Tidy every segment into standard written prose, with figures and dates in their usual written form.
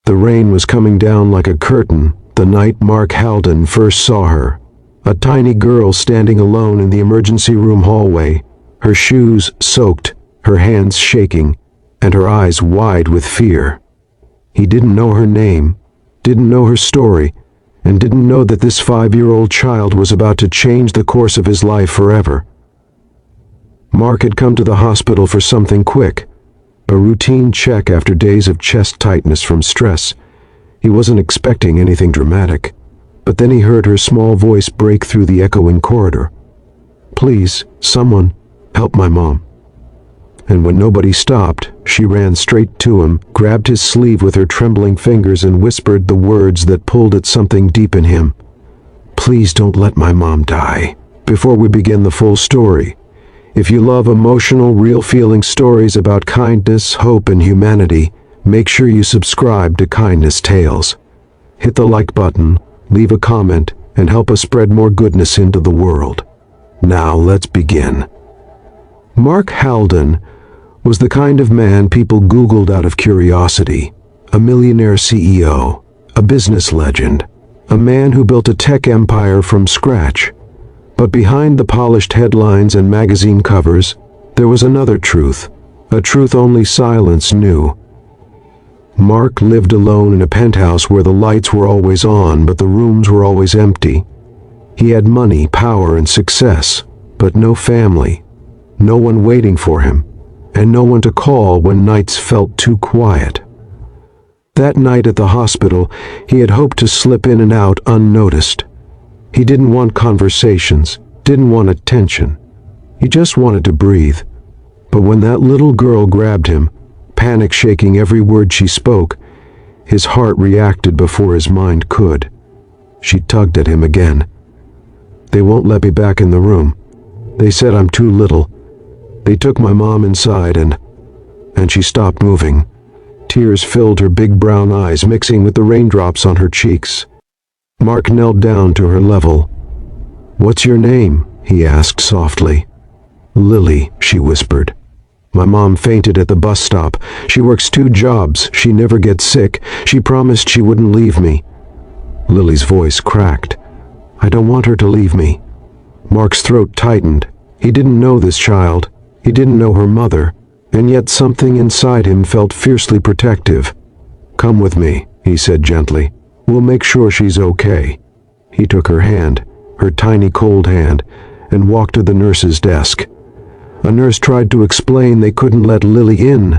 The rain was coming down like a curtain the night Mark Halden first saw her. A tiny girl standing alone in the emergency room hallway, her shoes soaked, her hands shaking, and her eyes wide with fear. He didn't know her name, didn't know her story, and didn't know that this 5-year-old child was about to change the course of his life forever. Mark had come to the hospital for something quick, a routine check after days of chest tightness from stress. He wasn't expecting anything dramatic, but then he heard her small voice break through the echoing corridor. "Please, someone, help my mom." And when nobody stopped, she ran straight to him, grabbed his sleeve with her trembling fingers, and whispered the words that pulled at something deep in him. "Please don't let my mom die." Before we begin the full story, if you love emotional, real-feeling stories about kindness, hope, and humanity, make sure you subscribe to Kindness Tales. Hit the like button, leave a comment, and help us spread more goodness into the world. Now let's begin. Mark Halden was the kind of man people Googled out of curiosity. A millionaire CEO, a business legend, a man who built a tech empire from scratch. But behind the polished headlines and magazine covers, there was another truth, a truth only silence knew. Mark lived alone in a penthouse where the lights were always on, but the rooms were always empty. He had money, power, and success, but no family, no one waiting for him, and no one to call when nights felt too quiet. That night at the hospital, he had hoped to slip in and out unnoticed. He didn't want conversations, didn't want attention. He just wanted to breathe. But when that little girl grabbed him, panic shaking every word she spoke, his heart reacted before his mind could. She tugged at him again. "They won't let me back in the room. They said I'm too little. They took my mom inside and she stopped moving." Tears filled her big brown eyes, mixing with the raindrops on her cheeks. Mark knelt down to her level. "What's your name?" he asked softly. "Lily," she whispered. "My mom fainted at the bus stop. She works 2 jobs. She never gets sick. She promised she wouldn't leave me." Lily's voice cracked. "I don't want her to leave me." Mark's throat tightened. He didn't know this child. He didn't know her mother, and yet something inside him felt fiercely protective. "Come with me," he said gently. "We'll make sure she's okay." He took her hand, her tiny cold hand, and walked to the nurse's desk. A nurse tried to explain they couldn't let Lily in,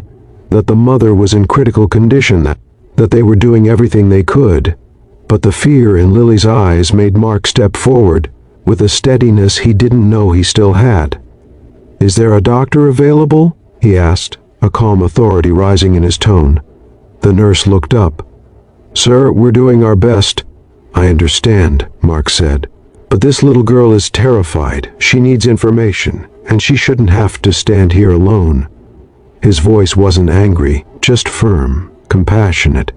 that the mother was in critical condition, that they were doing everything they could. But the fear in Lily's eyes made Mark step forward, with a steadiness he didn't know he still had. "Is there a doctor available?" he asked, a calm authority rising in his tone. The nurse looked up. "Sir, we're doing our best." "I understand," Mark said. "But this little girl is terrified. She needs information, and she shouldn't have to stand here alone." His voice wasn't angry, just firm, compassionate.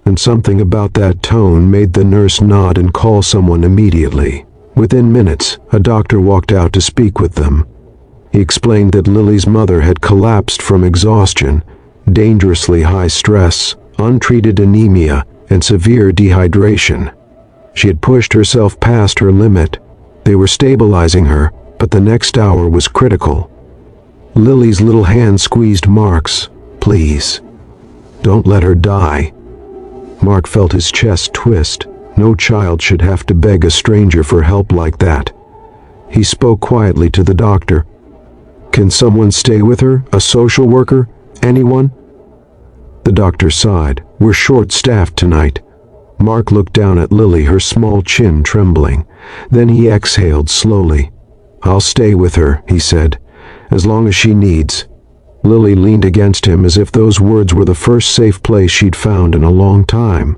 And something about that tone made the nurse nod and call someone immediately. Within minutes, a doctor walked out to speak with them. He explained that Lily's mother had collapsed from exhaustion, dangerously high stress, untreated anemia, and severe dehydration. She had pushed herself past her limit. They were stabilizing her, but the next hour was critical. Lily's little hand squeezed Mark's. "Please, don't let her die." Mark felt his chest twist. No child should have to beg a stranger for help like that. He spoke quietly to the doctor. "Can someone stay with her? A social worker? Anyone?" The doctor sighed. "We're short-staffed tonight." Mark looked down at Lily, her small chin trembling. Then he exhaled slowly. "I'll stay with her," he said, "as long as she needs." Lily leaned against him as if those words were the first safe place she'd found in a long time.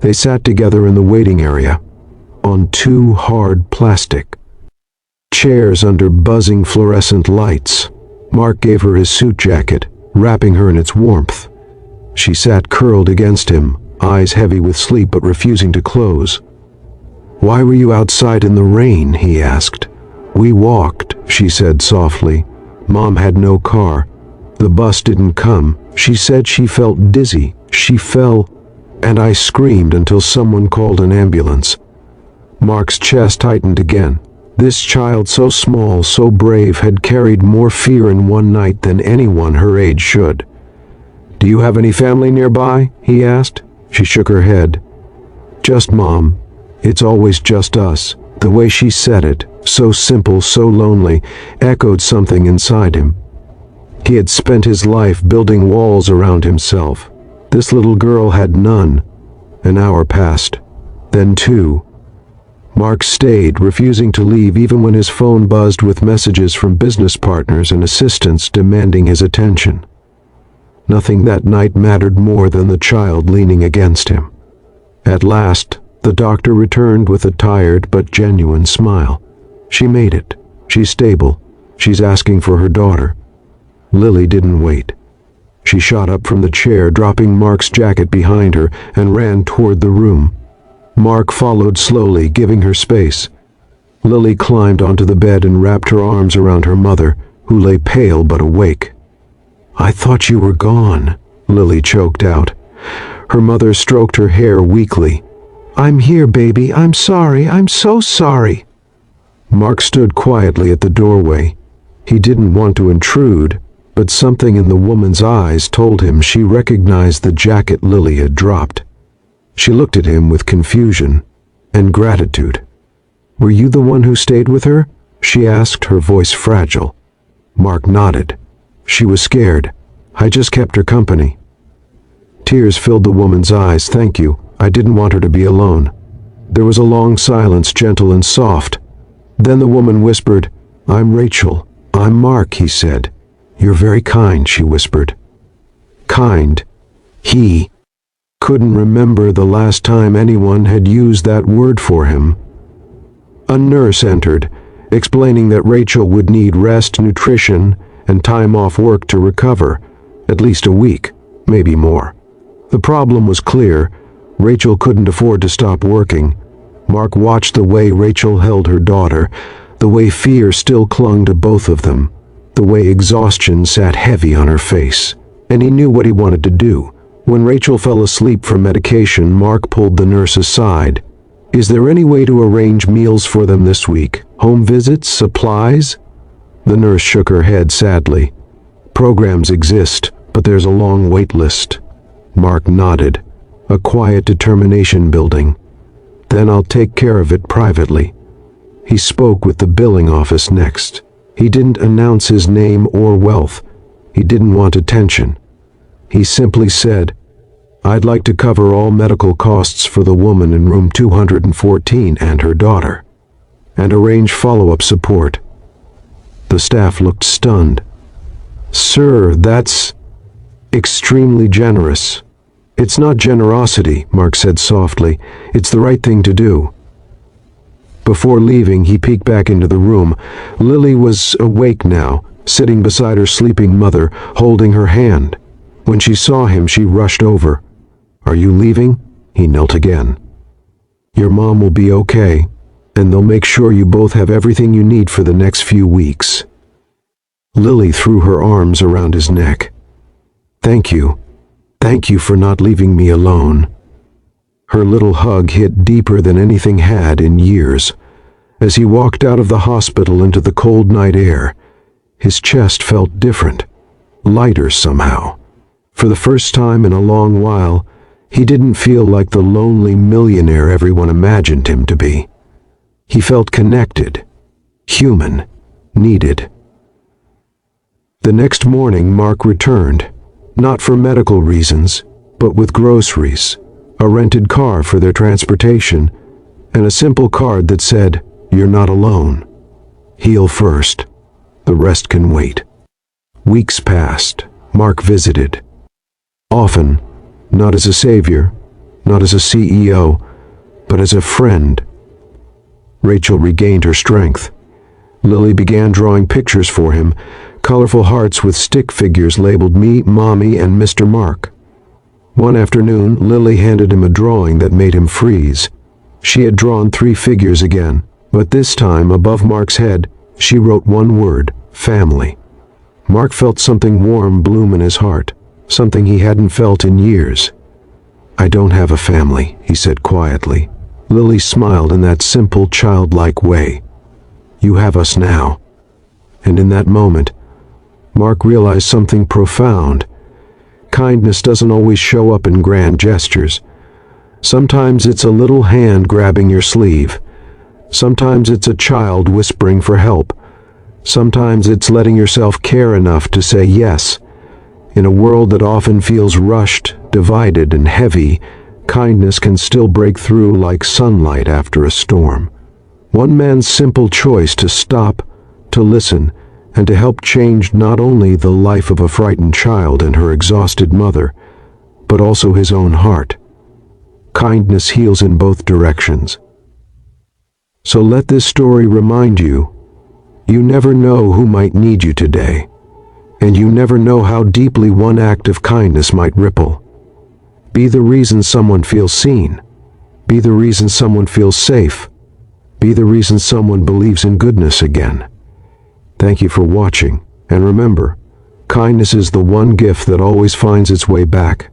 They sat together in the waiting area, on 2 hard plastic chairs under buzzing fluorescent lights. Mark gave her his suit jacket, wrapping her in its warmth. She sat curled against him, eyes heavy with sleep but refusing to close. "Why were you outside in the rain?" he asked. "We walked," she said softly. "Mom had no car. The bus didn't come. She said she felt dizzy. She fell." and I screamed until someone called an ambulance. Mark's chest tightened again. This child, so small, so brave, had carried more fear in one night than anyone her age should. "Do you have any family nearby?" he asked. She shook her head. "Just Mom. It's always just us." The way she said it, so simple, so lonely, echoed something inside him. He had spent his life building walls around himself. This little girl had none. An hour passed. Then two. Mark stayed, refusing to leave even when his phone buzzed with messages from business partners and assistants demanding his attention. Nothing that night mattered more than the child leaning against him. At last, the doctor returned with a tired but genuine smile. "She made it. She's stable. She's asking for her daughter." Lily didn't wait. She shot up from the chair, dropping Mark's jacket behind her, and ran toward the room. Mark followed slowly, giving her space. Lily climbed onto the bed and wrapped her arms around her mother, who lay pale but awake. "I thought you were gone," Lily choked out. Her mother stroked her hair weakly. "I'm here, baby. I'm sorry. I'm so sorry." Mark stood quietly at the doorway. He didn't want to intrude, but something in the woman's eyes told him she recognized the jacket Lily had dropped. She looked at him with confusion and gratitude. "Were you the one who stayed with her?" she asked, her voice fragile. Mark nodded. "She was scared. I just kept her company." Tears filled the woman's eyes. "Thank you. I didn't want her to be alone." There was a long silence, gentle and soft. Then the woman whispered, "I'm Rachel." "I'm Mark," he said. "You're very kind," she whispered. Kind. He couldn't remember the last time anyone had used that word for him. A nurse entered, explaining that Rachel would need rest, nutrition, and time off work to recover, at least a week, maybe more. The problem was clear. Rachel couldn't afford to stop working. Mark watched the way Rachel held her daughter, the way fear still clung to both of them, the way exhaustion sat heavy on her face, and he knew what he wanted to do. When Rachel fell asleep from medication, Mark pulled the nurse aside. "Is there any way to arrange meals for them this week? Home visits? Supplies?" The nurse shook her head sadly. "Programs exist, but there's a long wait list." Mark nodded, a quiet determination building. "Then I'll take care of it privately." He spoke with the billing office next. He didn't announce his name or wealth. He didn't want attention. He simply said, "I'd like to cover all medical costs for the woman in room 214 and her daughter, and arrange follow-up support." The staff looked stunned. "Sir, that's extremely generous." "It's not generosity," Mark said softly. "It's the right thing to do." Before leaving, he peeked back into the room. Lily was awake now, sitting beside her sleeping mother, holding her hand. When she saw him, she rushed over. "Are you leaving?" He knelt again. "Your mom will be okay, and they'll make sure you both have everything you need for the next few weeks." Lily threw her arms around his neck. "Thank you. Thank you for not leaving me alone." Her little hug hit deeper than anything had in years. As he walked out of the hospital into the cold night air, his chest felt different, lighter somehow. For the first time in a long while, he didn't feel like the lonely millionaire everyone imagined him to be. He felt connected, human, needed. The next morning, Mark returned, not for medical reasons, but with groceries, a rented car for their transportation, and a simple card that said, "You're not alone. Heal first. The rest can wait." Weeks passed. Mark visited. Often, not as a savior, not as a CEO, but as a friend. Rachel regained her strength. Lily began drawing pictures for him, colorful hearts with stick figures labeled "Me, Mommy, and Mr. Mark." One afternoon, Lily handed him a drawing that made him freeze. She had drawn 3 figures again, but this time, above Mark's head, she wrote one word: family. Mark felt something warm bloom in his heart, something he hadn't felt in years. "I don't have a family," he said quietly. Lily smiled in that simple, childlike way. "You have us now." And in that moment, Mark realized something profound. Kindness doesn't always show up in grand gestures. Sometimes it's a little hand grabbing your sleeve. Sometimes it's a child whispering for help. Sometimes it's letting yourself care enough to say yes. In a world that often feels rushed, divided, and heavy, kindness can still break through like sunlight after a storm. One man's simple choice to stop, to listen, and to help change not only the life of a frightened child and her exhausted mother, but also his own heart. Kindness heals in both directions. So let this story remind you, you never know who might need you today, and you never know how deeply one act of kindness might ripple. Be the reason someone feels seen. Be the reason someone feels safe. Be the reason someone believes in goodness again. Thank you for watching, and remember, kindness is the one gift that always finds its way back.